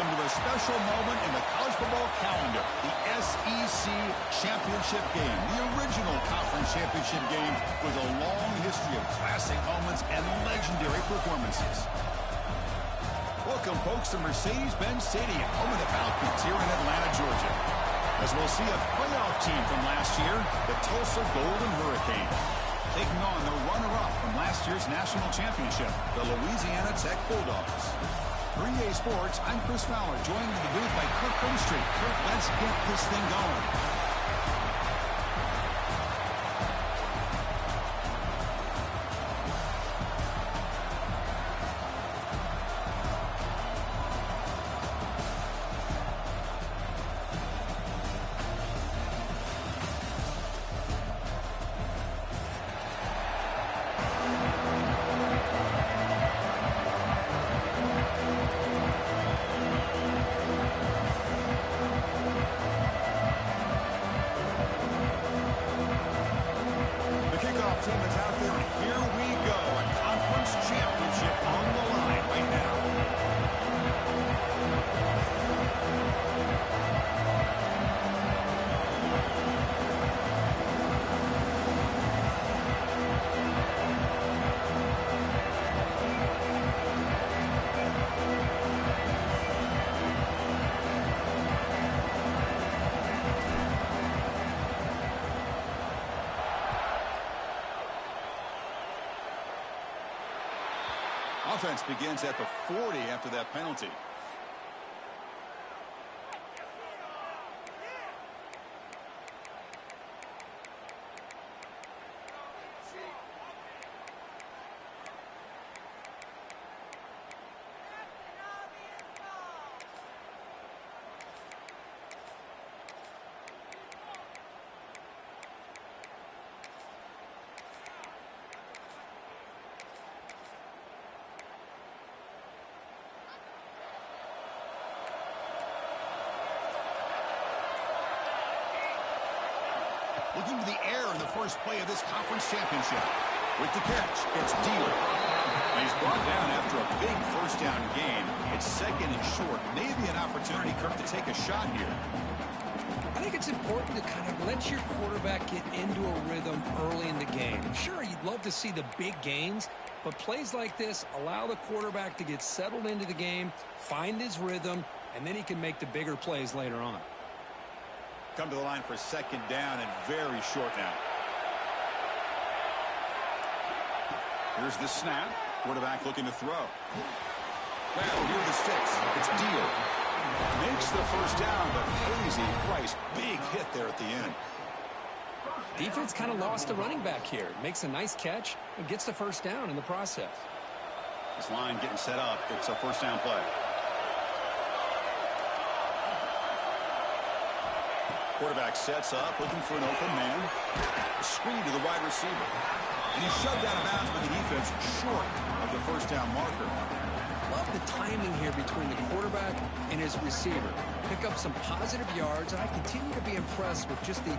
Welcome to a special moment in the college football calendar, the SEC Championship game. The original conference championship game with a long history of classic moments and legendary performances. Welcome, folks, to Mercedes-Benz Stadium, home of the Falcons here in Atlanta, Georgia. As we'll see a playoff team from last year, the Tulsa Golden Hurricane, taking on the runner-up from last year's national championship, the Louisiana Tech Bulldogs. For EA Sports, I'm Chris Fowler, joined in the booth by Kirk Street. Kirk, let's get this thing going. Team is out there, and here we go. A conference championship on the line right now. Offense begins at the 40 after that penalty. Looking to the air in the first play of this conference championship. With the catch, it's Deal. He's brought down after a big first down gain. It's second and short. Maybe an opportunity, Kirk, to take a shot here. I think it's important to kind of let your quarterback get into a rhythm early in the game. Sure, you'd love to see the big gains, but plays like this allow the quarterback to get settled into the game, find his rhythm, and then he can make the bigger plays later on. Come to the line for second down and very short now. Here's the snap. Quarterback looking to throw. Well, here are the sticks. It's Deal. Makes the first down, but crazy Price. Big hit there at the end. Defense kind of lost the running back here. Makes a nice catch and gets the first down in the process. This line getting set up. It's a first down play. Quarterback sets up, looking for an open man. A screen to the wide receiver. And he's shoved out of bounds by the defense short of the first down marker. Love the timing here between the quarterback and his receiver. Pick up some positive yards, and I continue to be impressed with just the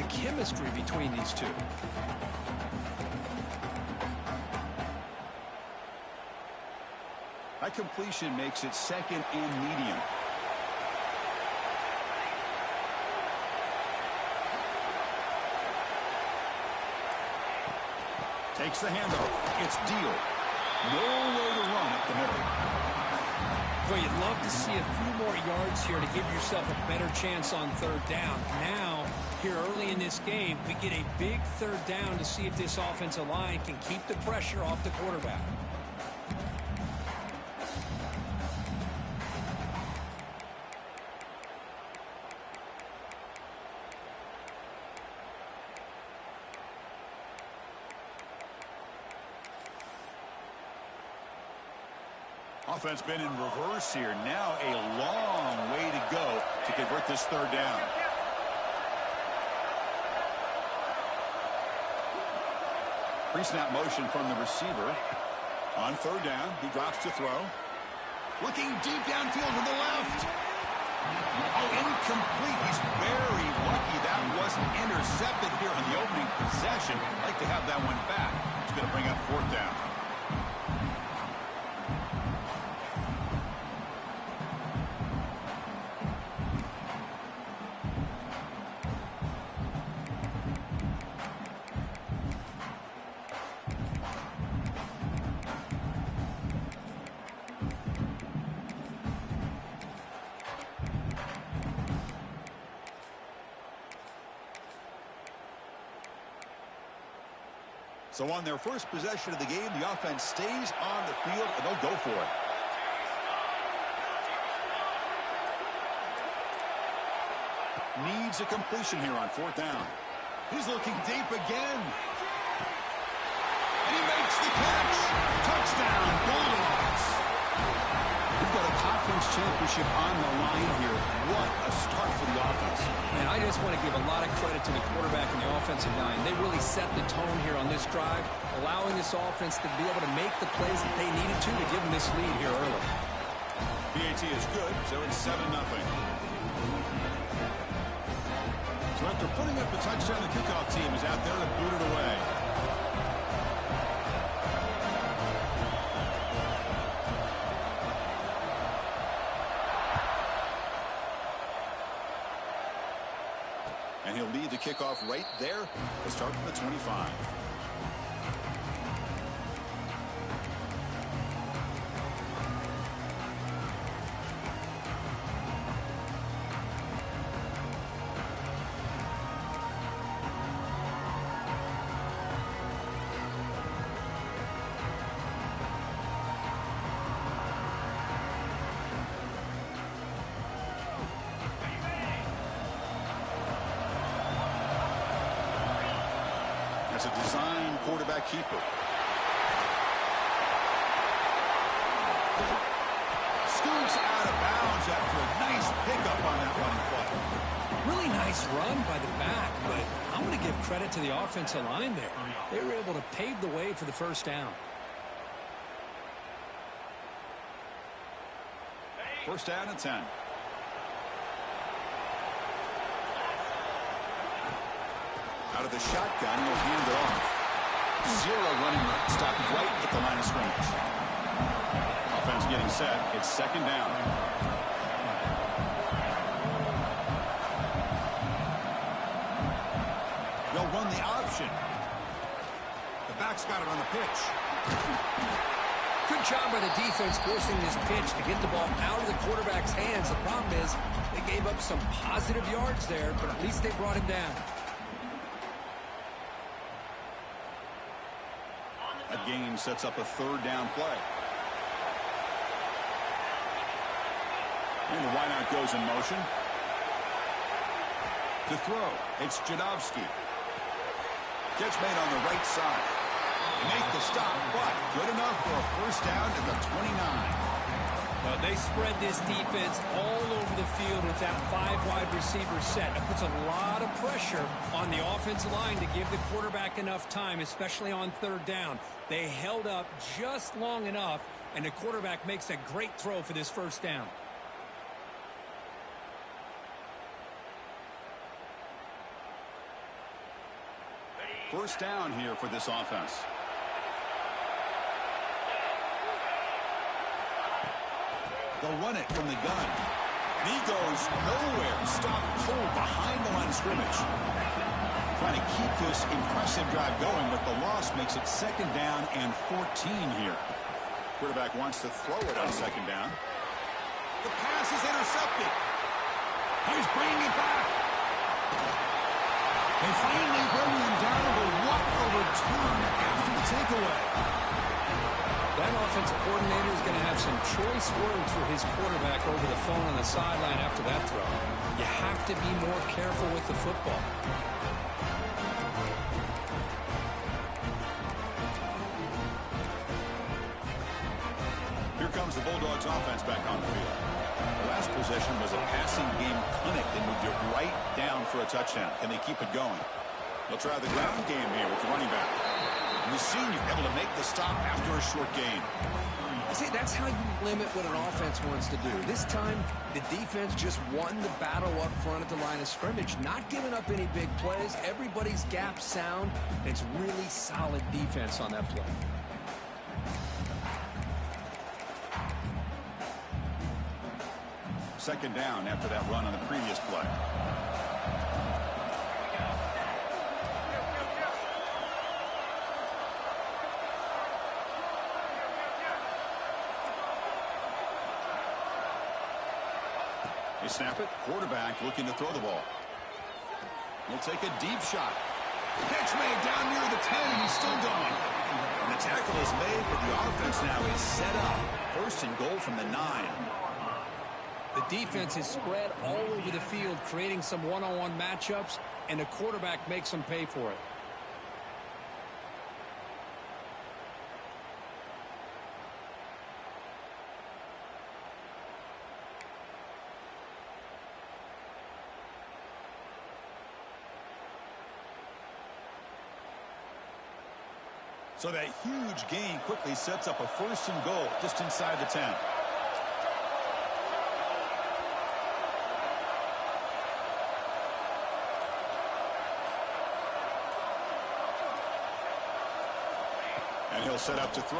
chemistry between these two. That completion makes it second and medium. Takes the handoff. It's Deal. No way to run up the middle. Well, you'd love to see a few more yards here to give yourself a better chance on third down. Now, here early in this game, we get a big third down to see if this offensive line can keep the pressure off the quarterback. Offense been in reverse here. Now a long way to go to convert this third down. Pre-snap motion from the receiver. On third down, he drops to throw. Looking deep downfield to the left. Oh, incomplete. He's very lucky that wasn't intercepted here on the opening possession. I'd like to have that one back. He's going to bring up fourth down. So on their first possession of the game, the offense stays on the field, and they'll go for it. Needs a completion here on 4th down. He's looking deep again. And he makes the catch. Touchdown, Bulldogs. We've got a conference championship on the line here. What a start for the offense. And I just want to give a lot of credit to the quarterback and the offensive line. They really set the tone here on this drive, allowing this offense to be able to make the plays that they needed to give them this lead here early. PAT is good, so it's 7-0. So after putting up a touchdown, the kickoff team is out there to boot it away. And he'll lead the kickoff right there to start from the 25. As a design quarterback keeper. Scoots out of bounds after a nice pickup on that running play. Really nice run by the back, but I'm going to give credit to the offensive line there. They were able to pave the way for the first down. First down and 10. Out of the shotgun, he'll hand it off. Zero running room. Stopped right at the line of scrimmage. Offense getting set. It's 2nd down. They'll run the option. The back's got it on the pitch. Good job by the defense forcing this pitch to get the ball out of the quarterback's hands. The problem is they gave up some positive yards there, but at least they brought him down. That game sets up a 3rd down play. And the wideout goes in motion. To throw, it's Jadovsky. Catch made on the right side. They make the stop, but good enough for a first down at the 29. They spread this defense all over the field with that 5 wide receiver set. It puts a lot of pressure on the offensive line to give the quarterback enough time, especially on 3rd down. They held up just long enough, and the quarterback makes a great throw for this first down. First down here for this offense. They'll run it from the gun. And he goes nowhere. Stopped cold behind the line of scrimmage. Trying to keep this impressive drive going, but the loss makes it 2nd down and 14 here. Quarterback wants to throw it on 2nd down. The pass is intercepted. He's bringing it back. They finally bring him down, but what a return after the takeaway. That offensive coordinator is going to have some choice words for his quarterback over the phone on the sideline after that throw. You have to be more careful with the football. Here comes the Bulldogs offense back on the field. The last possession was a passing game clinic. They moved it right down for a touchdown. Can they keep it going? They'll try the ground game here with the running back. And the senior able to make the stop after a short gain. I say that's how you limit what an offense wants to do. This time, the defense just won the battle up front at the line of scrimmage, not giving up any big plays. Everybody's gap sound. It's really solid defense on that play. Second down after that run on the previous play. They snap it. Quarterback looking to throw the ball. He'll take a deep shot. Catch made down near the 10, and he's still gone. And the tackle is made, but the offense now is set up. First and goal from the 9. The defense is spread all over the field, creating some one-on-one matchups, and the quarterback makes them pay for it. So that huge gain quickly sets up a first and goal just inside the 10. And he'll set up to throw.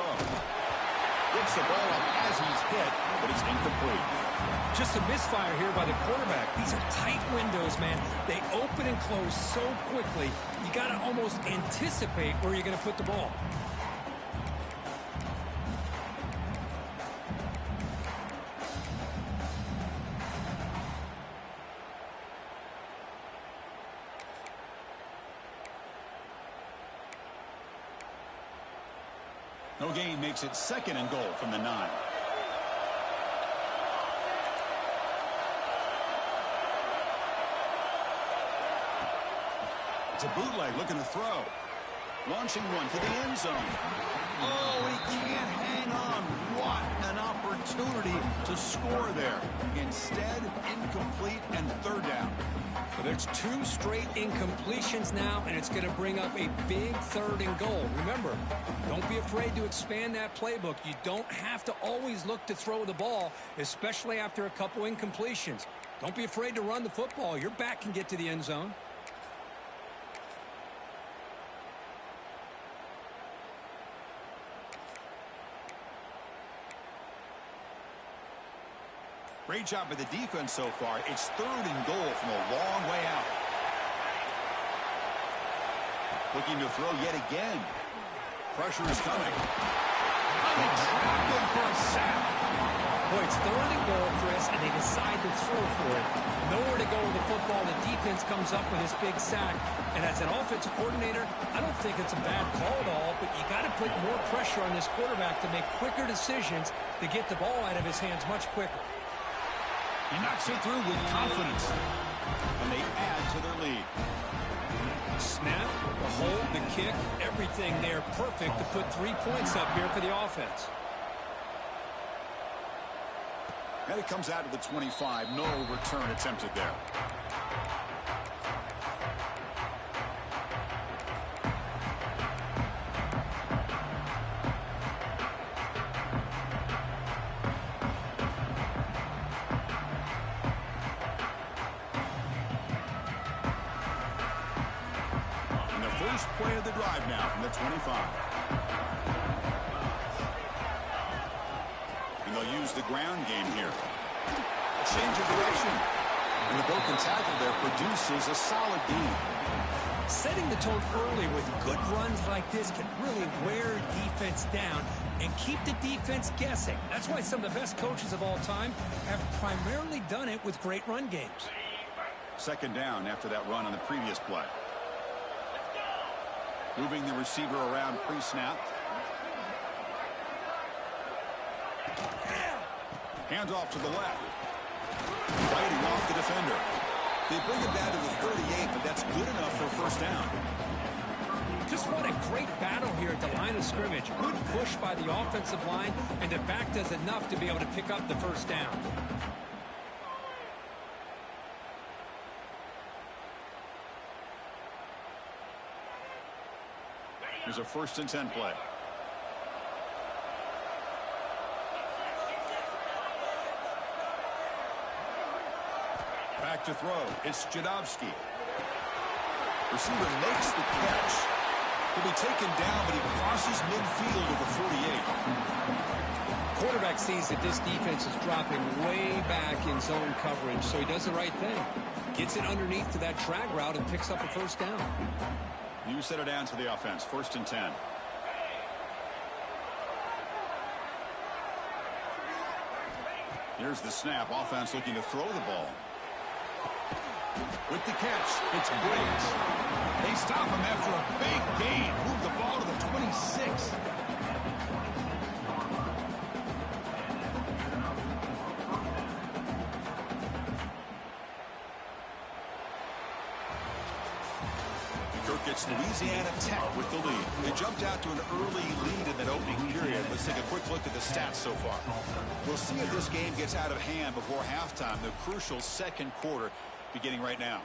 Gets the ball up as he's hit, but it's incomplete. Just a misfire here by the quarterback. These are tight windows, man. They open and close so quickly, you got to almost anticipate where you're going to put the ball. No gain makes it second and goal from the 9. It's a bootleg looking to throw. Launching one to the end zone. Oh, he can't hang on. What an opportunity to score there. Instead, incomplete and third down. So there's 2 straight incompletions now, and it's going to bring up a big third and goal. Remember, don't be afraid to expand that playbook. You don't have to always look to throw the ball, especially after a couple incompletions. Don't be afraid to run the football. Your back can get to the end zone. Great job by the defense so far. It's third and goal from a long way out. Looking to throw yet again. Pressure is coming. Oh, they trapped him for a sack. Boy, it's third and goal, Chris, and they decide to throw for it. Nowhere to go with the football. The defense comes up with this big sack. And as an offensive coordinator, I don't think it's a bad call at all, but you got to put more pressure on this quarterback to make quicker decisions to get the ball out of his hands much quicker. He knocks it through with confidence. And they add to their lead. Snap, the hold, the kick, everything there perfect to put 3 points up here for the offense. And it comes out to the 25. No return attempted there. First play of the drive now from the 25. And they'll use the ground game here. A change of direction. And the broken tackle there produces a solid gain. Setting the tone early with good runs like this can really wear defense down and keep the defense guessing. That's why some of the best coaches of all time have primarily done it with great run games. Second down after that run on the previous play. Moving the receiver around pre-snap. Hands off to the left. Fighting off the defender. They bring it down to the 38, but that's good enough for a first down. Just what a great battle here at the line of scrimmage. Good push by the offensive line, and the back does enough to be able to pick up the first down. Here's a 1st and 10 play. Back to throw. It's Jadovsky. Receiver makes the catch. He'll be taken down, but he crosses midfield at the 48. Quarterback sees that this defense is dropping way back in zone coverage, so he does the right thing. Gets it underneath to that drag route and picks up a first down. You set it down to the offense. 1st and 10. Here's the snap. Offense looking to throw the ball. With the catch, it's Briggs. They stop him after a big gain. Move the ball to the 26. It's Louisiana Tech with the lead. They jumped out to an early lead in that opening period. Let's take a quick look at the stats so far. We'll see if this game gets out of hand before halftime, the crucial second quarter beginning right now.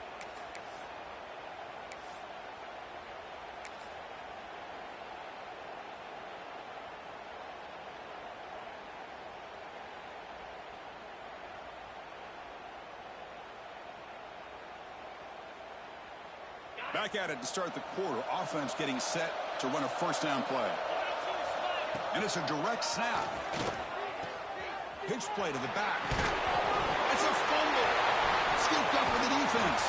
Back at it to start the quarter. Offense getting set to run a first down play. And it's a direct snap. Pitch play to the back. It's a fumble. Scooped up for the defense.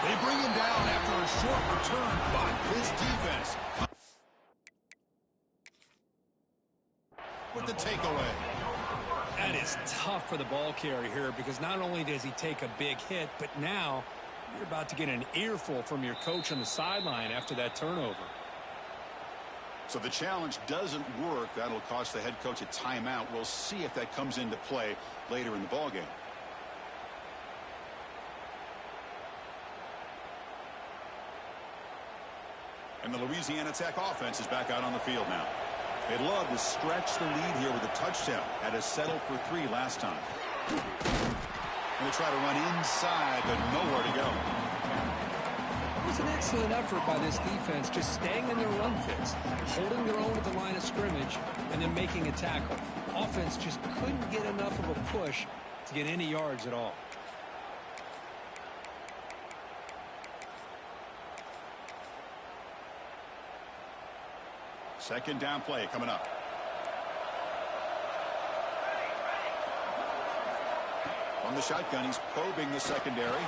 They bring him down after a short return, but his defense with the takeaway. That is tough for the ball carrier here because not only does he take a big hit, but now you're about to get an earful from your coach on the sideline after that turnover. So the challenge doesn't work. That'll cost the head coach a timeout. We'll see if that comes into play later in the ballgame. And the Louisiana Tech offense is back out on the field now. They'd love to stretch the lead here with a touchdown. Had us settled for 3 last time. And they try to run inside, but nowhere to go. It was an excellent effort by this defense, just staying in their run fits, holding their own at the line of scrimmage, and then making a tackle. Offense just couldn't get enough of a push to get any yards at all. Second down play coming up. On the shotgun, he's probing the secondary.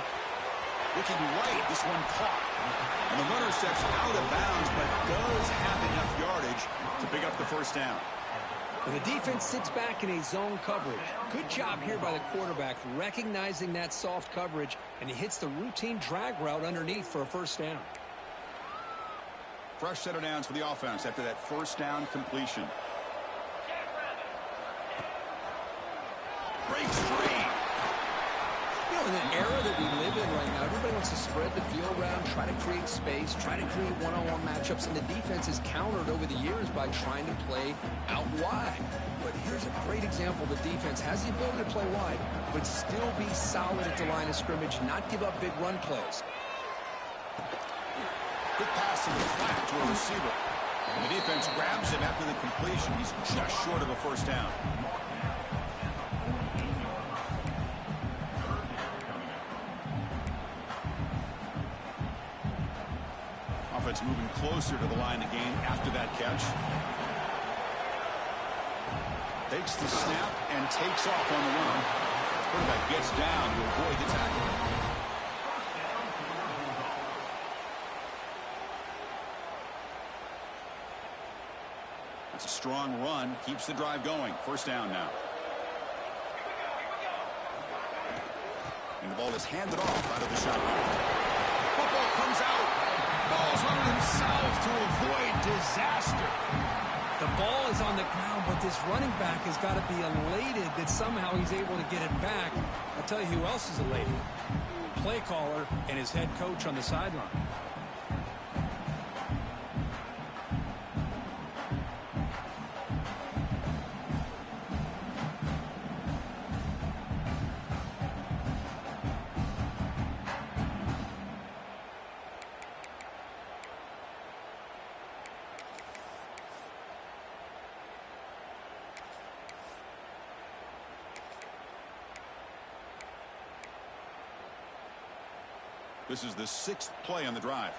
Looking right, this one caught. And the runner steps out of bounds, but does have enough yardage to pick up the first down. And the defense sits back in a zone coverage. Good job here by the quarterback, recognizing that soft coverage, and he hits the routine drag route underneath for a first down. Fresh set of downs for the offense after that first down completion. Breaks free. You know, in the era that we live in right now, everybody wants to spread the field around, try to create space, try to create one-on-one matchups, and the defense is countered over the years by trying to play out wide. But here's a great example. The defense has the ability to play wide, but still be solid at the line of scrimmage, not give up big run plays. Good pass in the flat to a receiver. And the defense grabs him after the completion. He's just short of a first down. Offense moving closer to the line of game after that catch. Takes the snap and takes off on the run. Quarterback gets down to avoid the tackle. It's a strong run. Keeps the drive going. First down now. And the ball is handed off out of the shotgun. Football comes out. Ball's on himself to avoid disaster. The ball is on the ground, but this running back has got to be elated that somehow he's able to get it back. I'll tell you who else is elated. Play caller and his head coach on the sideline. This is the 6th play on the drive.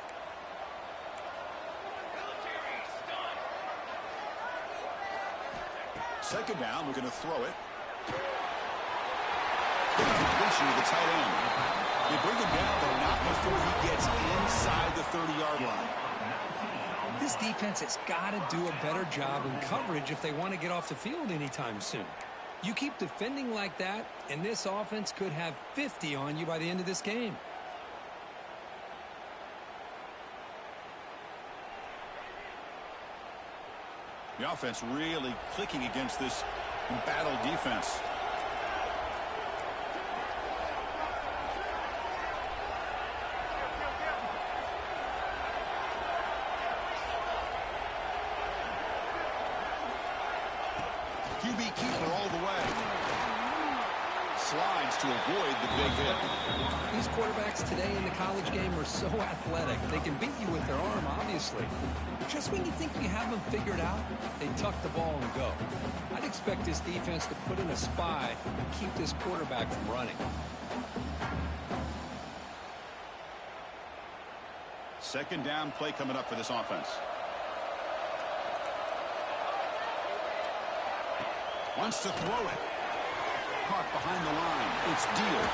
Second down, we're going to throw it. Completion to the tight end. They bring him down, but not before he gets inside the 30-yard line. This defense has got to do a better job in coverage if they want to get off the field anytime soon. You keep defending like that, and this offense could have 50 on you by the end of this game. The offense really clicking against this embattled defense. QB keeper all the way. Slides to avoid the big hit. These quarterbacks today in the college game are so athletic. They can beat you with their arm, obviously. Just when you think you have them figured out, they tuck the ball and go. I'd expect this defense to put in a spy and keep this quarterback from running. Second down play coming up for this offense. Wants to throw it. Caught behind the line. It's Deal.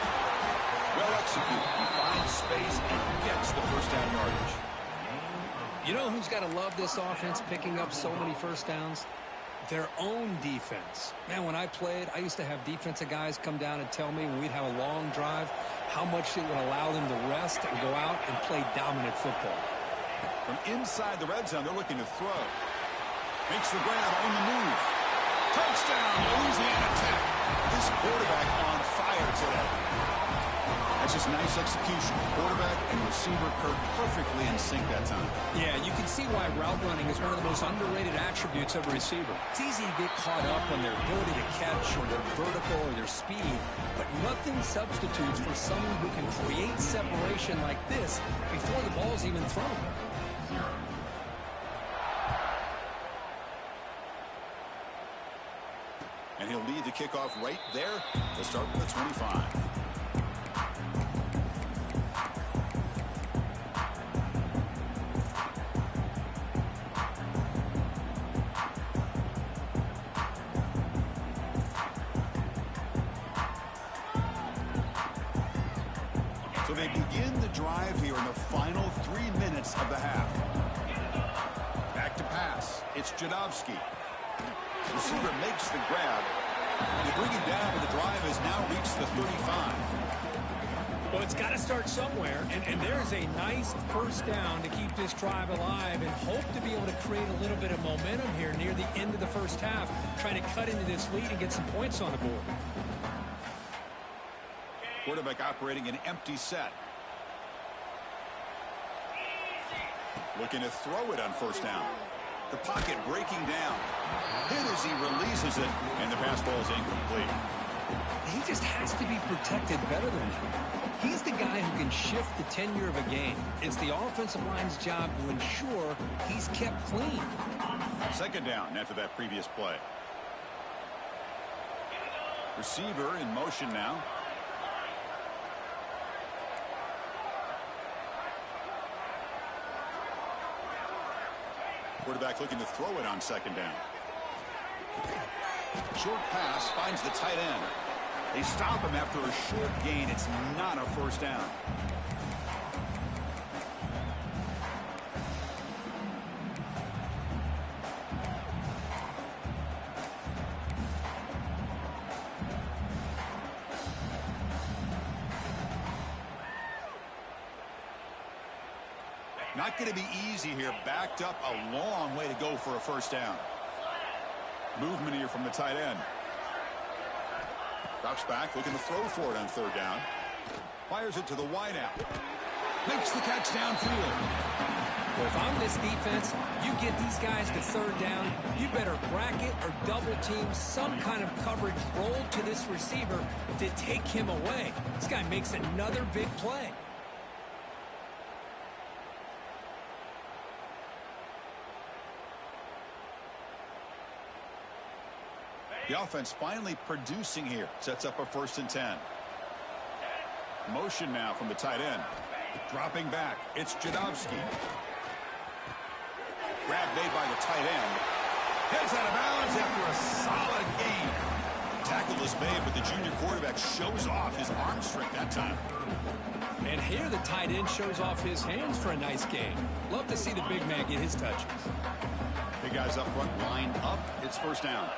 Well executed. He finds space and gets the first down yardage. You know who's got to love this offense picking up so many first downs? Their own defense. Man, when I played, I used to have defensive guys come down and tell me when we'd have a long drive how much it would allow them to rest and go out and play dominant football. From inside the red zone, they're looking to throw. Makes the grab on the move. Touchdown, Louisiana Tech. This quarterback on fire today. That's just nice execution. Quarterback and receiver perfectly in sync that time. Yeah, you can see why route running is one of the most underrated attributes of a receiver. It's easy to get caught up on their ability to catch or their vertical or their speed, but nothing substitutes for someone who can create separation like this before the ball's even thrown. And he'll lead the kickoff right there to start with the 25. So they begin the drive here in the final 3 minutes of the half. Back to pass. It's Jadovsky. Receiver makes the grab. They bring it down, but the drive has now reached the 35. Well, it's got to start somewhere, and there's a nice first down to keep this drive alive and hope to be able to create a little bit of momentum here near the end of the first half, trying to cut into this lead and get some points on the board. Quarterback operating an empty set. Looking to throw it on first down. The pocket breaking down. Hit as he releases it, and the pass ball is incomplete. He just has to be protected better than that. He's the guy who can shift the tenure of a game. It's the offensive line's job to ensure he's kept clean. Second down after that previous play. Receiver in motion now. Quarterback looking to throw it on second down. Short pass finds the tight end. They stop him after a short gain. It's not a first down. Not going to be easy here. Backed up a long way to go for a first down. Movement here from the tight end. Drops back, looking to throw for it on third down. Fires it to the wideout. Makes the catch downfield. Well, if I'm this defense, you get these guys to third down, you better bracket or double team some kind of coverage roll to this receiver to take him away. This guy makes another big play. The offense finally producing here. Sets up a 1st and 10. Motion now from the tight end. Dropping back. It's Jadovsky. Grab made by the tight end. Heads out of bounds after a solid gain. Tackle is made, but the junior quarterback shows off his arm strength that time. And here the tight end shows off his hands for a nice gain. Love to see the big man get his touches. Big guys up front, line up. It's first down.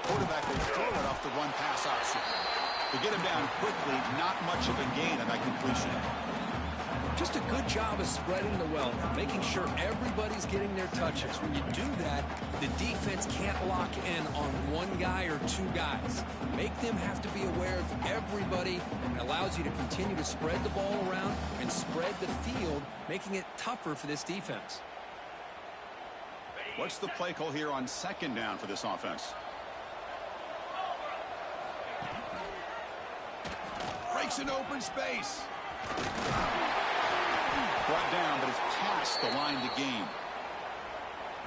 Quarterback will throw it off the run pass option. To get him down quickly, not much of a gain on that completion. Just a good job of spreading the wealth, making sure everybody's getting their touches. When you do that, the defense can't lock in on one guy or two guys. Make them have to be aware of everybody. It allows you to continue to spread the ball around and spread the field, making it tougher for this defense. What's the play call here on second down for this offense? Breaks an open space. Brought down, but it's past the line to gain.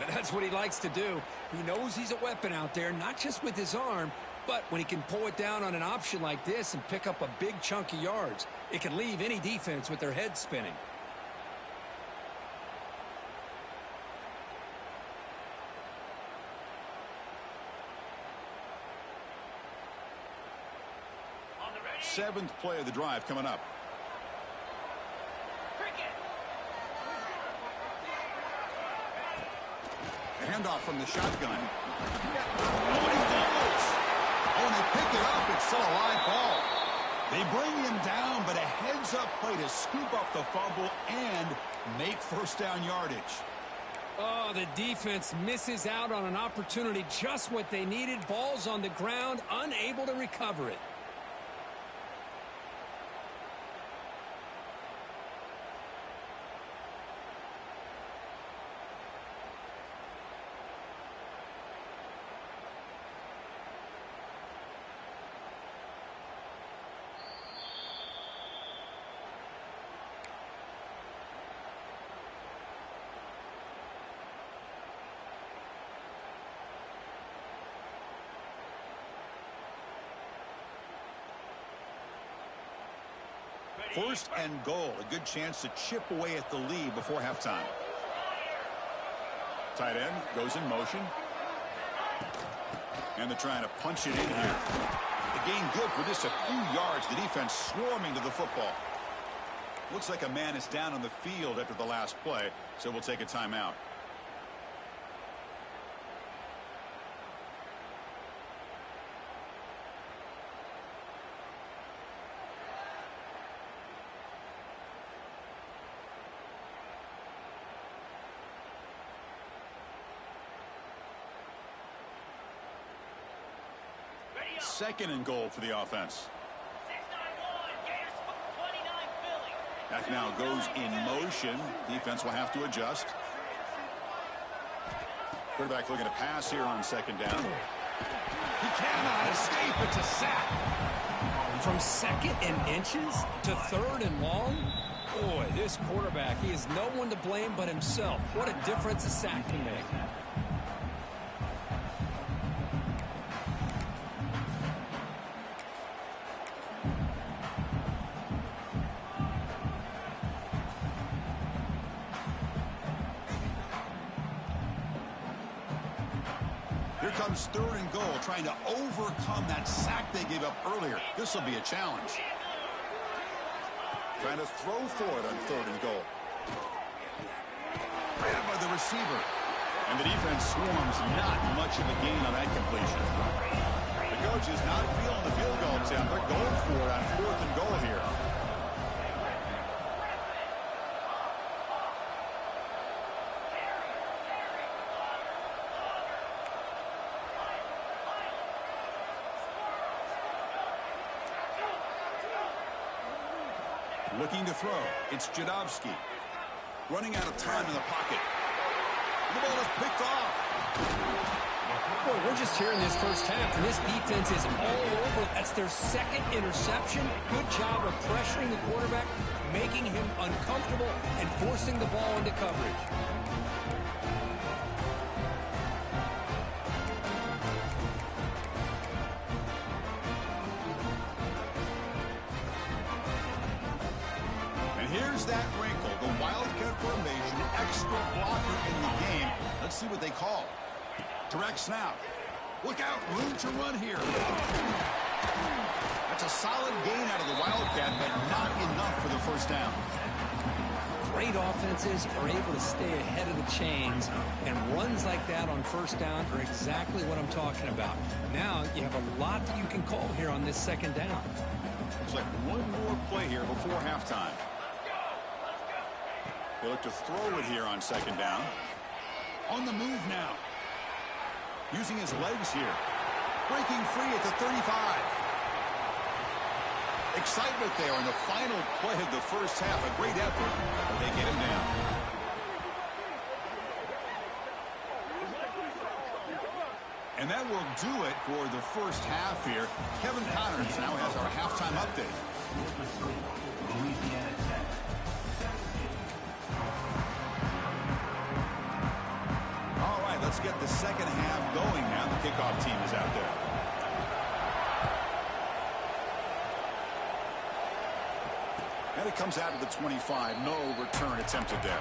And that's what he likes to do. He knows he's a weapon out there, not just with his arm, but when he can pull it down on an option like this and pick up a big chunk of yards, it can leave any defense with their head spinning. Seventh play of the drive coming up. Handoff from the shotgun. Oh, and he fumbles. Oh, and they pick it up. It's still a live ball. They bring him down, but a heads-up play to scoop up the fumble and make first down yardage. Oh, the defense misses out on an opportunity, just what they needed. Ball's on the ground, unable to recover it. First and goal, a good chance to chip away at the lead before halftime. Tight end goes in motion. And they're trying to punch it in here. The gain good for just a few yards. The defense swarming to the football. Looks like a man is down on the field after the last play, so we'll take a timeout. Second and goal for the offense. That now goes in motion. Defense will have to adjust. Quarterback looking to pass here on second down. He cannot escape. It's a sack. From second and inches to third and long. Boy, this quarterback, he has no one to blame but himself. What a difference a sack can make. Here comes third and goal, trying to overcome that sack they gave up earlier. This will be a challenge. Trying to throw for it on third and goal. Grabbed by the receiver. And the defense swarms. Not much of a gain on that completion. The coach is not feeling the field goal attempt. They're going for it on fourth and goal here. Looking to throw. It's Jadovsky. Running out of time in the pocket. The ball is picked off. Boy, we're just here in this first half, and this defense is all over. That's their second interception. Good job of pressuring the quarterback, making him uncomfortable, and forcing the ball into coverage. Here's that wrinkle, the Wildcat formation, extra blocker in the game. Let's see what they call. Direct snap. Look out, room to run here. That's a solid gain out of the Wildcat, but not enough for the first down. great offenses are able to stay ahead of the chains, and runs like that on first down are exactly what I'm talking about. Now you have a lot that you can call here on this second down. It's like one more play here before halftime. They look to throw it here on second down. On the move now. Using his legs here. Breaking free at the 35. Excitement there in the final play of the first half. A great effort, but they get him down. And that will do it for the first half here. Kevin Connors now has our halftime update. All right, let's get the second half going now. The kickoff team is out there. And it comes out of the 25. No return attempted there.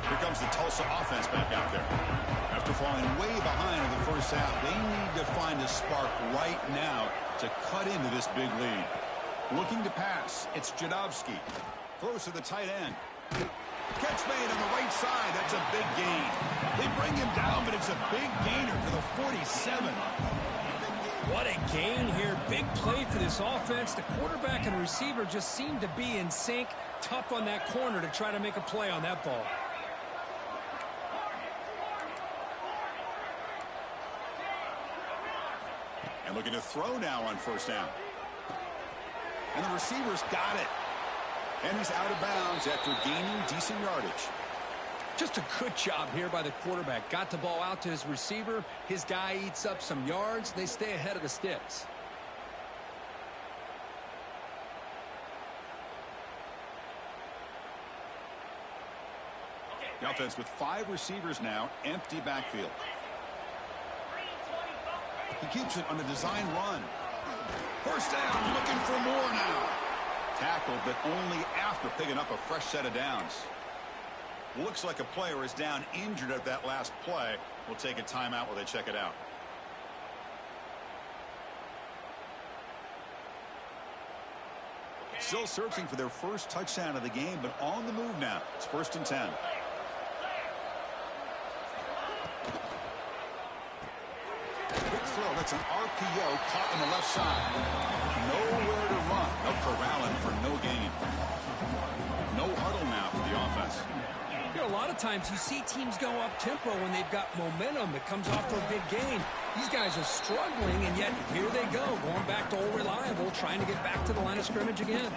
Here comes the Tulsa offense back out there. After falling way behind in the first half, they need to find a spark right now to cut into this big lead. Looking to pass, it's Jadovsky. Throws to the tight end. Catch made on the right side. That's a big gain. They bring him down, but it's a big gainer to the 47. What a gain here. Big play for this offense. The quarterback and receiver just seem to be in sync. Tough on that corner to try to make a play on that ball. And looking to throw now on first down. And the receiver's got it. And he's out of bounds after gaining decent yardage. Just a good job here by the quarterback. Got the ball out to his receiver. His guy eats up some yards. They stay ahead of the sticks. The offense with 5 receivers now, empty backfield. He keeps it on a design run. First down, looking for more now. Tackled, but only after picking up a fresh set of downs. Looks like a player is down injured at that last play. We'll take a timeout while they check it out. Still searching for their first touchdown of the game, but on the move now. It's 1st and 10. That's an RPO caught on the left side. Nowhere to run. Up corralling for no gain. No huddle now for the offense. You know, a lot of times you see teams go up tempo when they've got momentum that comes off for a big gain. These guys are struggling, and yet here they go, going back to old reliable, trying to get back to the line of scrimmage again.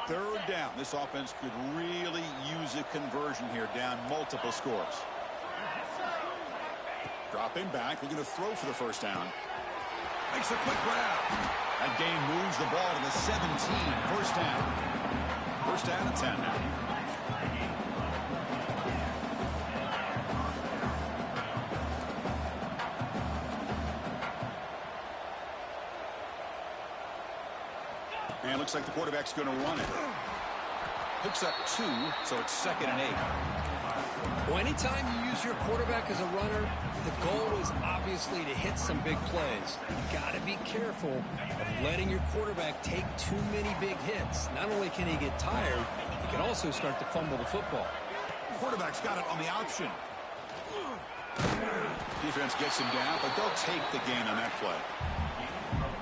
Third down. This offense could really use a conversion here, down multiple scores. Dropping back, looking to throw for the first down. Makes a quick grab. That gain moves the ball to the 17. First down. First down and 10 now. And looks like the quarterback's going to run it. Picks up 2, so it's 2nd and 8. Well, anytime you use your quarterback as a runner, the goal is obviously to hit some big plays. You got to be careful of letting your quarterback take too many big hits. Not only can he get tired, he can also start to fumble the football. Quarterback's got it on the option. Defense gets him down, but they'll take the gain on that play.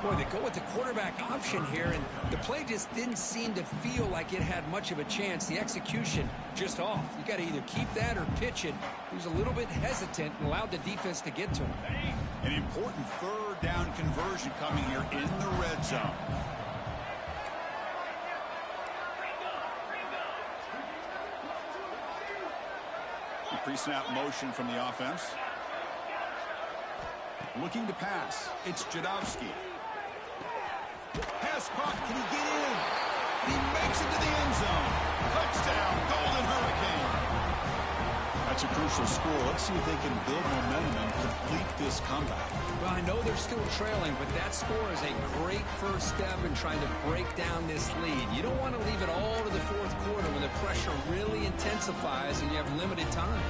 Boy, they go with the quarterback option here, and the play just didn't seem to feel like it had much of a chance. The execution just off. You got to either keep that or pitch it. He was a little bit hesitant and allowed the defense to get to him. An important third down conversion coming here in the red zone. Pre-snap motion from the offense. Looking to pass. It's Jadovsky. Pass caught. Can he get in? He makes it to the end zone. Touchdown, Golden Hurricane. That's a crucial score. Let's see if they can build momentum and complete this comeback. Well, I know they're still trailing, but that score is a great first step in trying to break down this lead. You don't want to leave it all to the fourth quarter when the pressure really intensifies and you have limited time.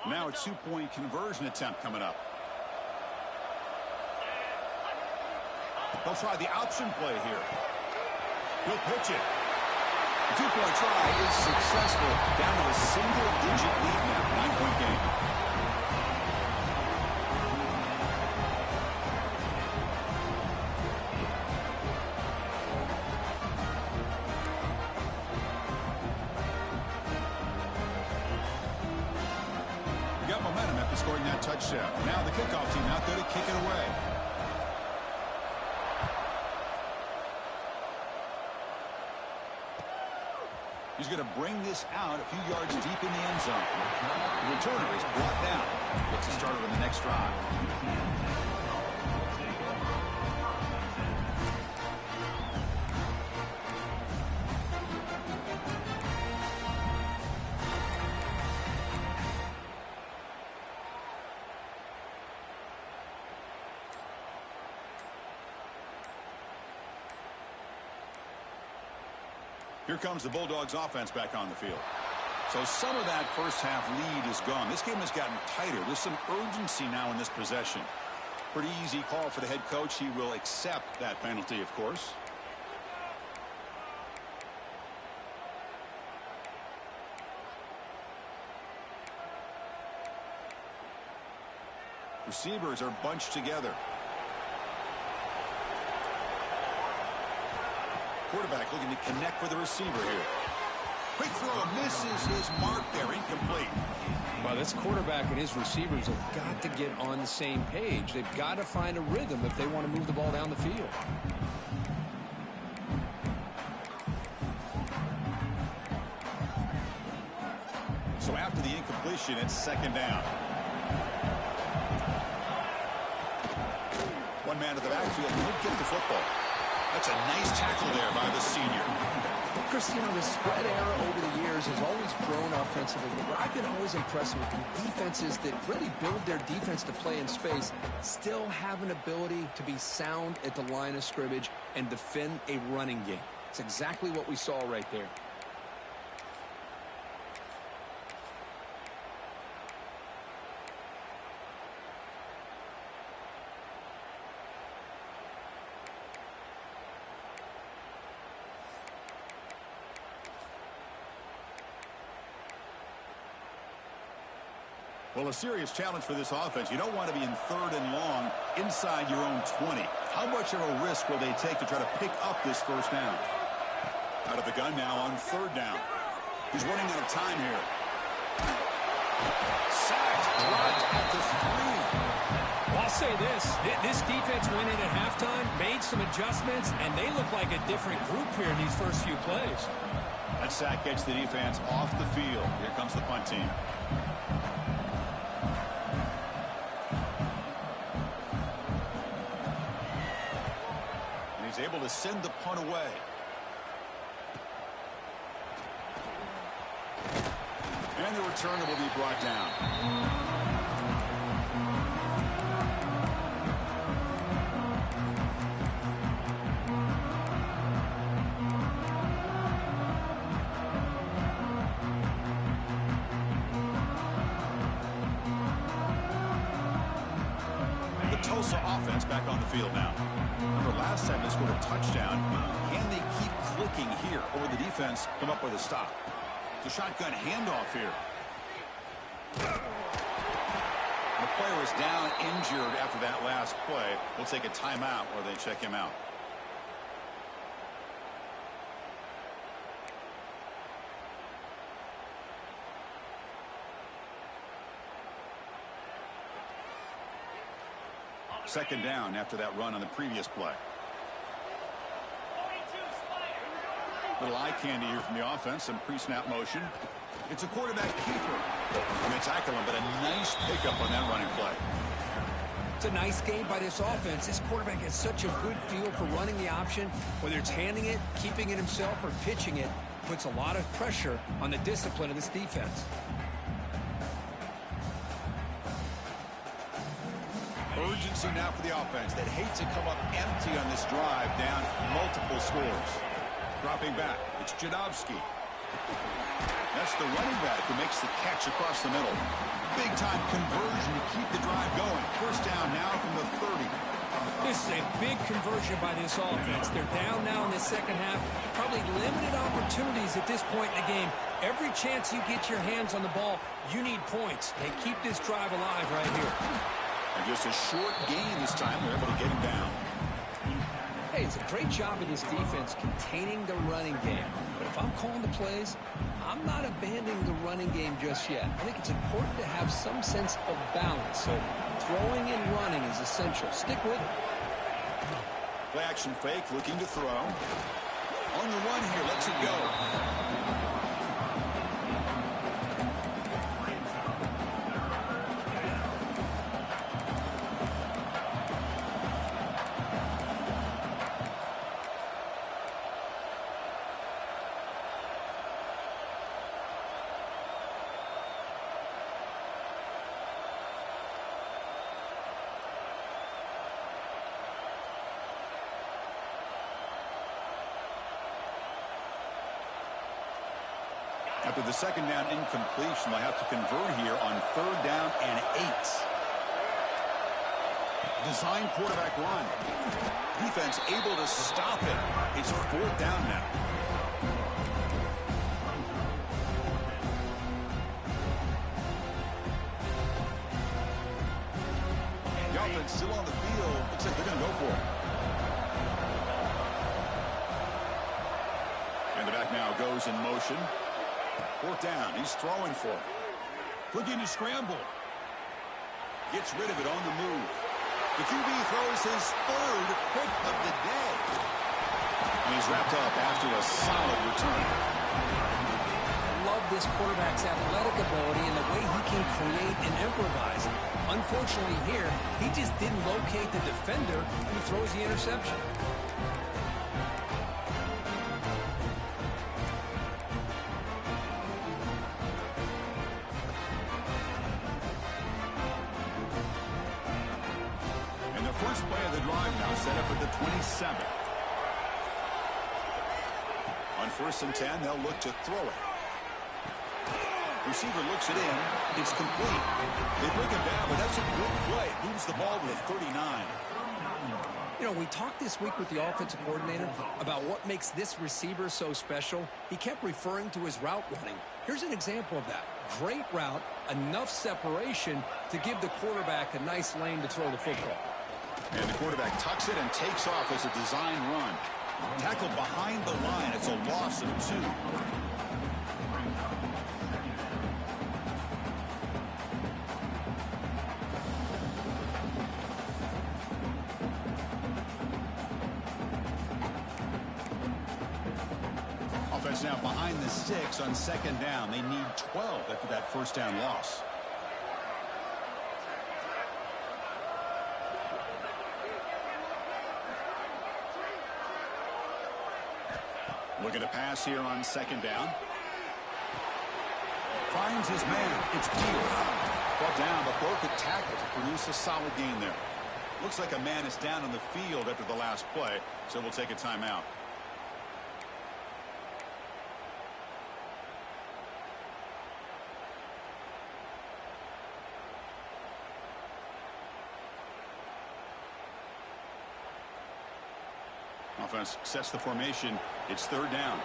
Now a two-point conversion attempt coming up. They'll try the option play here. He'll pitch it. The two-point try is successful. Down to a single-digit lead now. 9-point game. We got momentum after scoring that touchdown. Now the kickoff team out there to kick it away. He's going to bring this out a few yards deep in the end zone. The returner is brought down. Gets us started on the next drive. Here comes the Bulldogs offense back on the field. So some of that first half lead is gone. This game has gotten tighter. There's some urgency now in this possession. Pretty easy call for the head coach. He will accept that penalty, of course. Receivers are bunched together. Quarterback looking to connect with the receiver here. Quick throw, misses his mark there, incomplete. Well, this quarterback and his receivers have got to get on the same page. They've got to find a rhythm if they want to move the ball down the field. So after the incompletion, it's second down. One man to the backfield, he'll get the football. That's a nice tackle there by the senior. Chris, you know, the spread era over the years has always grown offensively, but what I've been always impressed with the defenses that really build their defense to play in space still have an ability to be sound at the line of scrimmage and defend a running game. It's exactly what we saw right there. Well, a serious challenge for this offense. You don't want to be in third and long inside your own 20. How much of a risk will they take to try to pick up this first down? Out of the gun now on third down. He's running out of time here. Sacked, dropped at the 3. Well, I'll say this defense went in at halftime, made some adjustments, and they look like a different group here in these first few plays. That sack gets the defense off the field. Here comes the punt team. Able to send the punt away. And the returner will be brought down. The Tulsa offense back on the field now. Remember, last time they scored a touchdown. Can they keep clicking here, or will the defense come up with a stop? It's a shotgun handoff here. The player is down injured after that last play. We'll take a timeout while they check him out. Second down after that run on the previous play. Little eye candy here from the offense. Some pre-snap motion. It's a quarterback keeper. And they tackle him, but a nice pickup on that running play. It's a nice game by this offense. This quarterback has such a good feel for running the option. Whether it's handing it, keeping it himself, or pitching it, puts a lot of pressure on the discipline of this defense. Urgency now for the offense that hates to come up empty on this drive, down multiple scores. Dropping back, it's Jadovsky. That's the running back who makes the catch across the middle. Big-time conversion to keep the drive going. First down now from the 30. This is a big conversion by this offense. They're down now in the second half. Probably limited opportunities at this point in the game. Every chance you get your hands on the ball, you need points. They keep this drive alive right here. And just a short gain this time. They're able to get him down. Hey, it's a great job of this defense containing the running game. But if I'm calling the plays, I'm not abandoning the running game just yet. I think it's important to have some sense of balance. So throwing and running is essential. Stick with it. Play action fake, looking to throw. On the run here, lets it go. After the second down incompletion, they'll have to convert here on third down and 8. Design quarterback run. Defense able to stop it. It's fourth down now. The offense still on the field. Looks like they're going to go for it. And the back now goes in motion. Fourth down. He's throwing for it. Looking to scramble. Gets rid of it on the move. The QB throws his third pick of the day. And he's wrapped up after a solid return. Love this quarterback's athletic ability and the way he can create and improvise. Unfortunately here, he just didn't locate the defender and he throws the interception. First play of the drive now set up at the 27. On 1st and 10, they'll look to throw it. Receiver looks it in. It's complete. They bring him down, but that's a good play. Moves the ball to the 39. You know, we talked this week with the offensive coordinator about what makes this receiver so special. He kept referring to his route running. Here's an example of that. Great route, enough separation to give the quarterback a nice lane to throw the football. And the quarterback tucks it and takes off as a design run. Tackled behind the line. It's a loss of 2. Offense now behind the 6 on 2nd down. They need 12 after that first down loss. Looking to pass here on 2nd down. Finds his man. It's Beal. Brought down, but broke the tackle to produce a solid gain there. Looks like a man is down on the field after the last play, so we'll take a timeout. Offense sets the formation. It's 3rd down.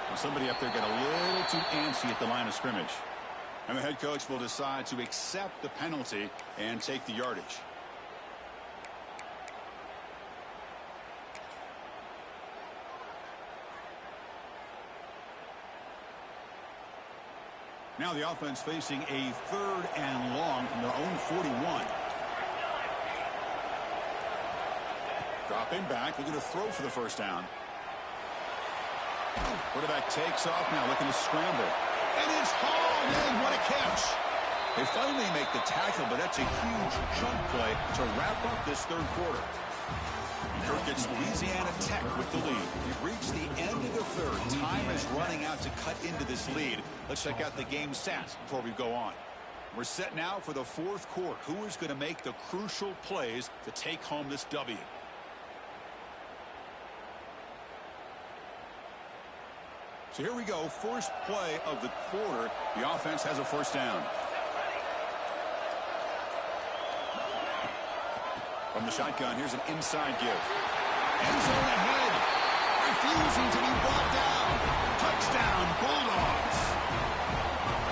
Well, somebody up there got a little too antsy at the line of scrimmage. And the head coach will decide to accept the penalty and take the yardage. Now the offense facing a 3rd and long from their own 41. Dropping back, looking to throw for the first down. Quarterback takes off now, looking to scramble. And it's hauled in. What a catch. They finally make the tackle, but that's a huge chunk play to wrap up this third quarter. Kirk gets Louisiana Tech with the lead. We've reached the end of the third. Time is running out to cut into this lead. Let's check out the game stats before we go on. We're set now for the fourth quarter. Who is going to make the crucial plays to take home this W? So here we go. First play of the quarter. The offense has a first down. From the shotgun, here's an inside give. End zone ahead. Refusing to be brought down. Touchdown, Bulldogs.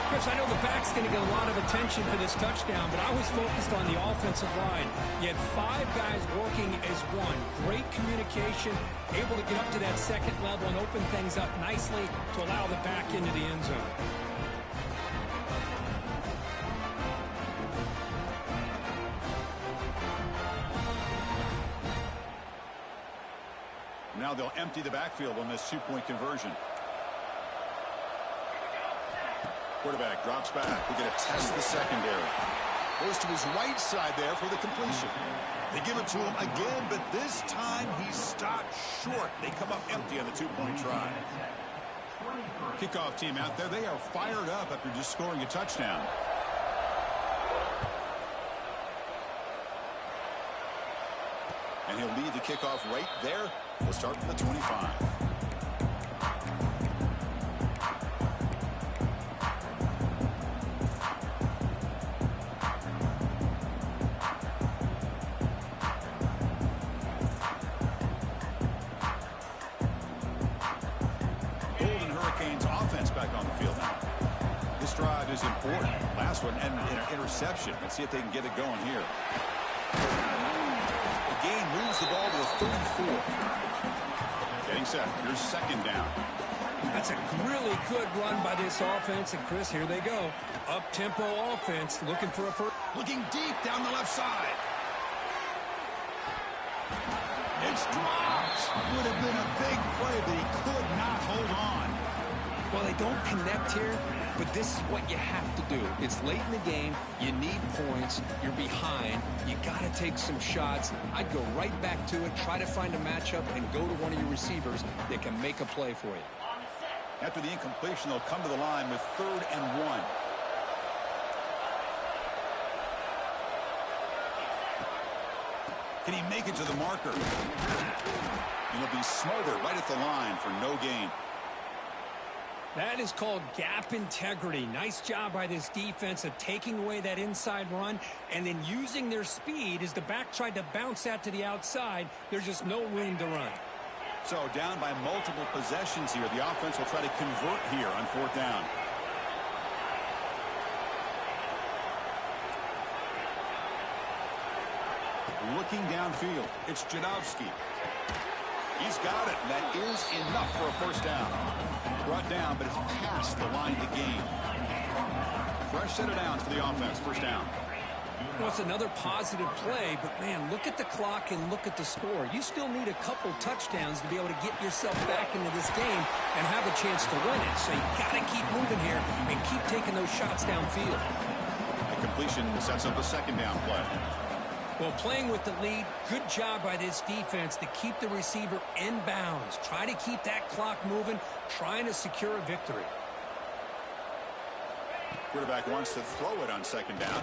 Chris, I know the back's going to get a lot of attention for this touchdown, but I was focused on the offensive line. You had 5 guys working as one. Great communication, able to get up to that second level and open things up nicely to allow the back into the end zone. Now they'll empty the backfield on this two-point conversion. Quarterback drops back. We're going to test the secondary. Goes to his right side there for the completion. They give it to him again, but this time he stopped short. They come up empty on the two-point try. Kickoff team out there. They are fired up after just scoring a touchdown. And he'll lead the kickoff right there. We'll start from the 25. Golden Hurricanes offense back on the field now. This drive is important. Last one and an interception. Let's see if they can get it going here. The game moves the ball to the 34. Getting set. Here's second down. That's a really good run by this offense. And, Chris, here they go. Up-tempo offense looking for a first. Looking deep down the left side. It's dropped. Would have been a big play, but he could not hold on. Well, they don't connect here, but this is what you have to do. It's late in the game. You need points. You're behind. You got to take some shots. I'd go right back to it, try to find a matchup, and go to one of your receivers that can make a play for you. After the incompletion, they'll come to the line with 3rd and 1. Can he make it to the marker? He'll be smothered right at the line for no gain. That is called gap integrity. Nice job by this defense of taking away that inside run and then using their speed as the back tried to bounce that to the outside. There's just no room to run. So down by multiple possessions here. The offense will try to convert here on 4th down. Looking downfield, it's Janowski. He's got it. That is enough for a first down. Brought down, but it's past the line to gain. Fresh set of downs for the offense. First down. Well, it's another positive play, but, man, look at the clock and look at the score. You still need a couple touchdowns to be able to get yourself back into this game and have a chance to win it. So you got to keep moving here and keep taking those shots downfield. The completion sets up a second down play. Well, playing with the lead, good job by this defense to keep the receiver in bounds. Try to keep that clock moving, trying to secure a victory. Quarterback wants to throw it on second down.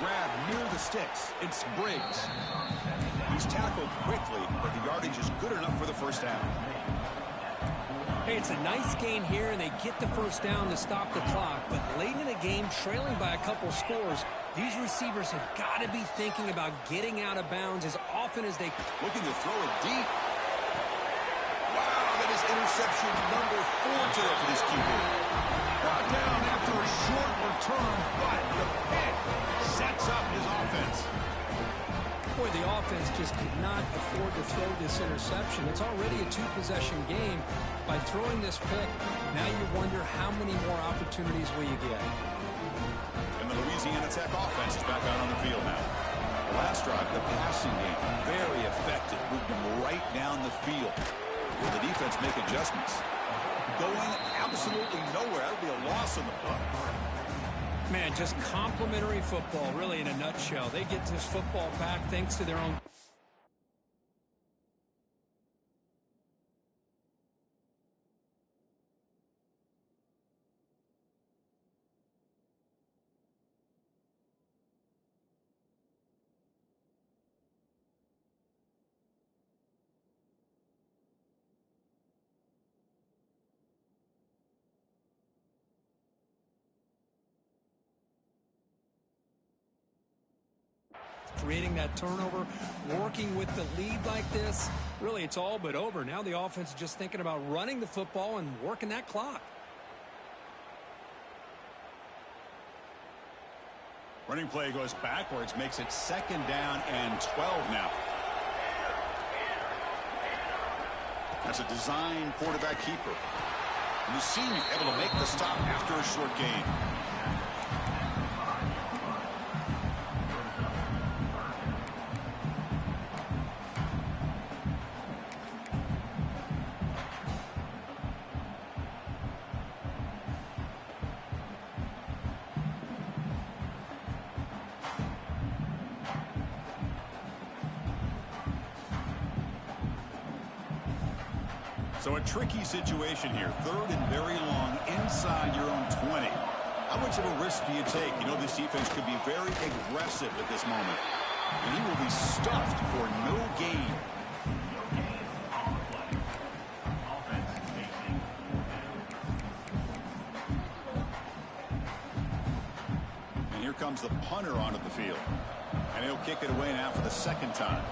Grab near the sticks. It's Briggs. He's tackled quickly, but the yardage is good enough for the first down. Hey, it's a nice gain here, and they get the first down to stop the clock. But late in the game, trailing by a couple scores, these receivers have got to be thinking about getting out of bounds as often as they... Looking to throw it deep. Wow, that is interception number 4 today for this QB. Brought down after a short return, but the pick sets up his offense. Boy, the offense just could not afford to throw this interception. It's already a 2-possession game. By throwing this pick, now you wonder how many more opportunities will you get. And the Louisiana Tech offense is back out on the field now. The last drive, the passing game, very effective. Moved them right down the field. Will the defense make adjustments? Going absolutely nowhere. That would be a loss on the play. Man, just complimentary football, really, in a nutshell. They get this football back thanks to their own. Creating that turnover, working with the lead like this, really it's all but over. Now the offense is just thinking about running the football and working that clock. Running play goes backwards, makes it 2nd down and 12 now. That's a design quarterback keeper. And the senior able to make the stop after a short gain. So a tricky situation here. 3rd and very long inside your own 20. How much of a risk do you take? You know this defense could be very aggressive at this moment. And he will be stuffed for no gain. And here comes the punter onto the field. And he'll kick it away now for the 2nd time.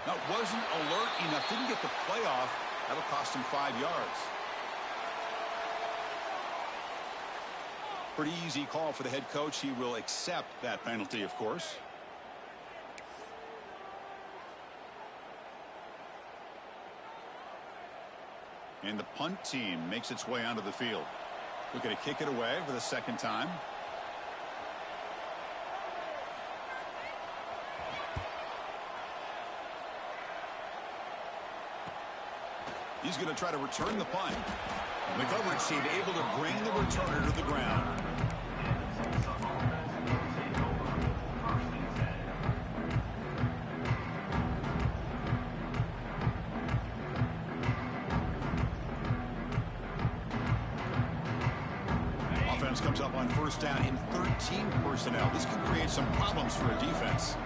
That wasn't alert enough. Didn't get the play off. That'll cost him 5 yards. Pretty easy call for the head coach. He will accept that penalty, of course. And the punt team makes its way onto the field. Looking to kick it away for the 2nd time. He's going to try to return the punt. The coverage team able to bring the returner to the ground. Offense comes up on 1st down in 13 personnel. This could create some problems for a defense.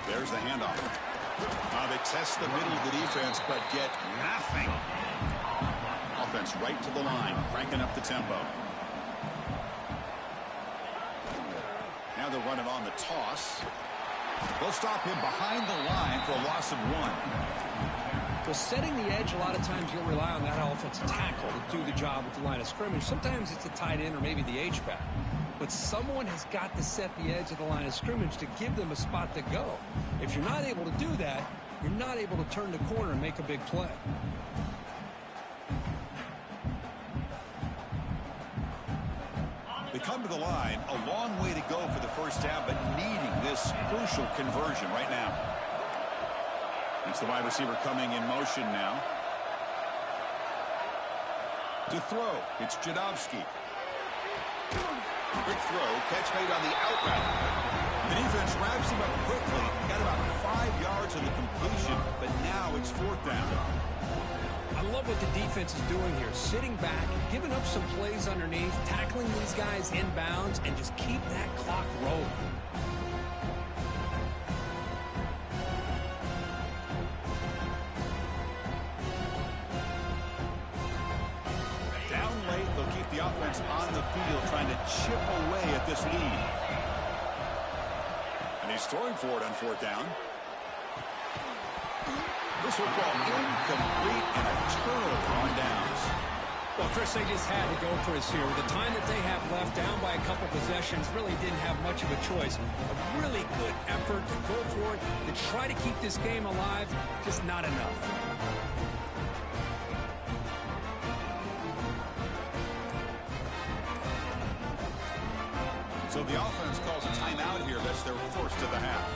There's the handoff. They test the middle of the defense, but get nothing. Offense right to the line, cranking up the tempo. Now they'll run it on the toss. They'll stop him behind the line for a loss of 1. Well, setting the edge, a lot of times you'll rely on that offensive tackle to do the job with the line of scrimmage. Sometimes it's the tight end or maybe the H-back. But someone has got to set the edge of the line of scrimmage to give them a spot to go. If you're not able to do that, you're not able to turn the corner and make a big play. They come to the line, a long way to go for the 1st down, but needing this crucial conversion right now. It's the wide receiver coming in motion now. To throw, it's Jadovsky. Quick throw, catch made on the out route. The defense wraps him up quickly. Got about 5 yards on the completion, but now it's 4th down. I love what the defense is doing here. Sitting back, giving up some plays underneath, tackling these guys inbounds, and just keep that clock rolling. Down late, they'll keep the offense on the field, trying to chip away at this lead. He's throwing for it on fourth down. This football incomplete and a turnover on downs. Well, Chris, they just had to go for us here. With the time that they have left, down by a couple possessions, really didn't have much of a choice. A really good effort to go for it, to try to keep this game alive, just not enough. So the offense calls a timeout here. That's their first of the half.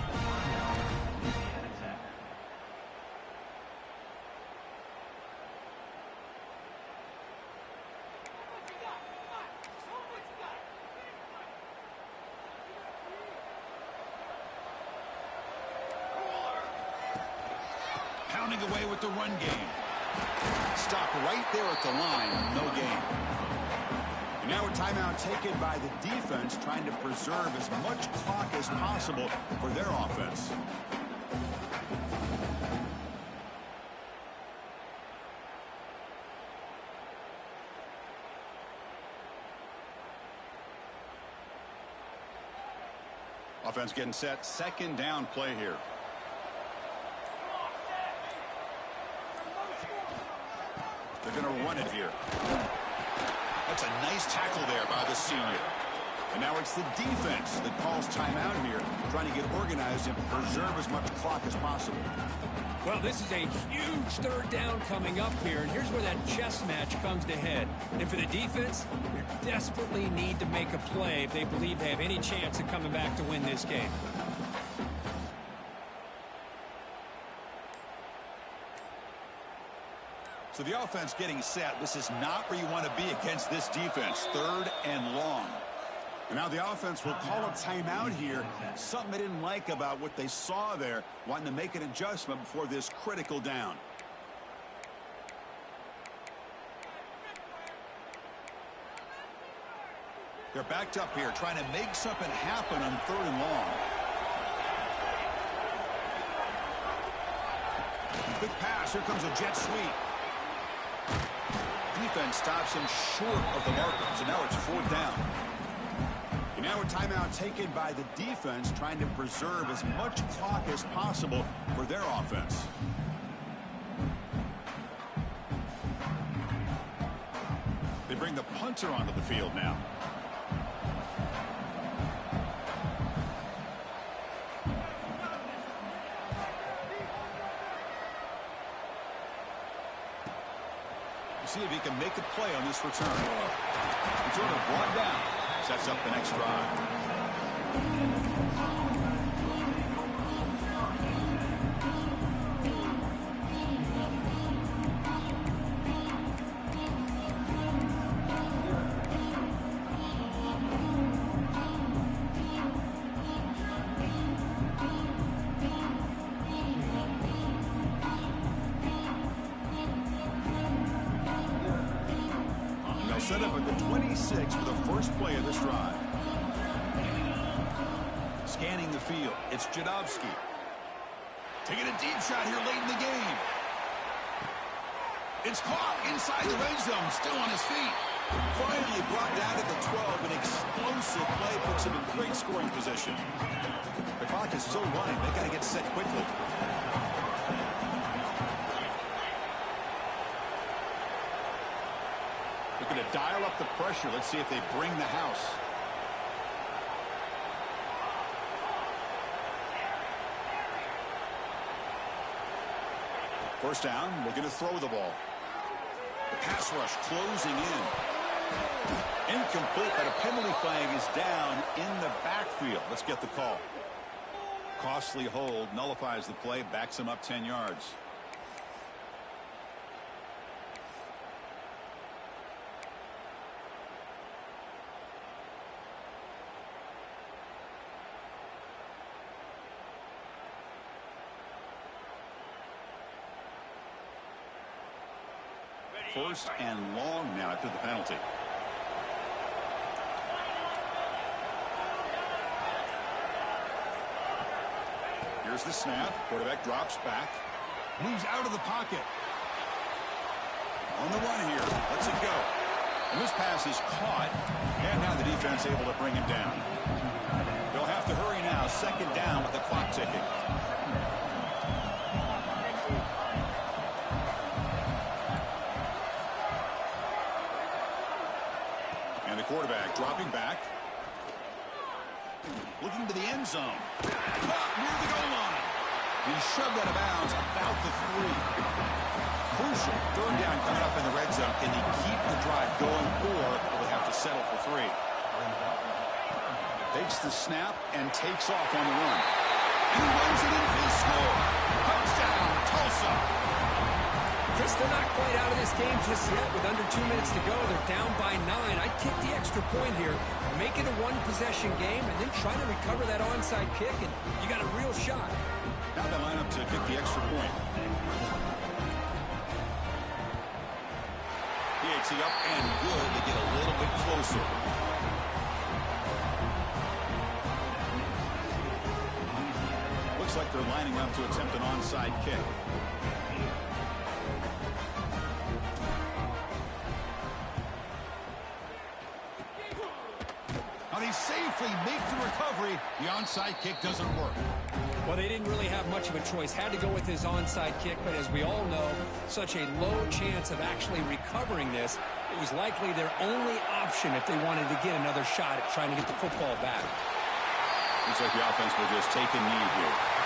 Pounding away with the run game. Stop right there at the line. No gain. And now a timeout taken by the defense, trying to preserve as much clock as possible for their offense. Offense getting set. Second down play here. They're going to run it here. That's a nice tackle there by the senior. And now it's the defense that calls timeout here, trying to get organized and preserve as much clock as possible. Well, this is a huge third down coming up here, and here's where that chess match comes to head. And for the defense, they desperately need to make a play if they believe they have any chance of coming back to win this game. So the offense getting set. This is not where you want to be against this defense. Third and long. And now the offense will call a timeout here. Something they didn't like about what they saw there. Wanting to make an adjustment before this critical down. They're backed up here, trying to make something happen on third and long. Big pass. Here comes a jet sweep. Defense stops him short of the marker, so now it's fourth down. And now a timeout taken by the defense, trying to preserve as much clock as possible for their offense. They bring the punter onto the field now. See if he can make a play on this return. Returner brought down. Sets up the next drive. Set up at the 26 for the first play of this drive. Scanning the field, it's Jadovsky. Taking a deep shot here late in the game. It's caught inside the red zone, still on his feet. Finally brought down at the 12. An explosive play puts him in great scoring position. The clock is still running. They got to get set quickly. Looking to dial up the pressure. Let's see if they bring the house. First down, looking to throw the ball. The pass rush closing in. Incomplete, but a penalty flag is down in the backfield. Let's get the call. Costly hold, nullifies the play, backs him up 10 yards. First and long now after the penalty. Here's the snap. Quarterback drops back. Moves out of the pocket. On the run here. Lets it go. And this pass is caught. And now the defense able to bring him down. They'll have to hurry now. second down with the clock ticking. And the quarterback dropping back. Looking to the end zone. Caught near the goal line. He shoved out of bounds about the 3. Crucial third down coming up in the red zone. Can he keep the drive going, or will he have to settle for 3? Takes the snap and takes off on the run. And he runs it in for the score. Touchdown, Tulsa. Chris, they're not quite out of this game just yet. With under 2 minutes to go, they're down by 9. I'd kick the extra point here, make it a one-possession game, and then try to recover that onside kick, and you got a real shot. Now they line up to kick the extra point. He up and good to get a little bit closer. Looks like they're lining up to attempt an onside kick. Now they safely make the recovery. The onside kick doesn't work. Well, they didn't really have much of a choice. Had to go with his onside kick, but as we all know, such a low chance of actually recovering this. It was likely their only option if they wanted to get another shot at trying to get the football back. Looks like the offense will just take a knee here.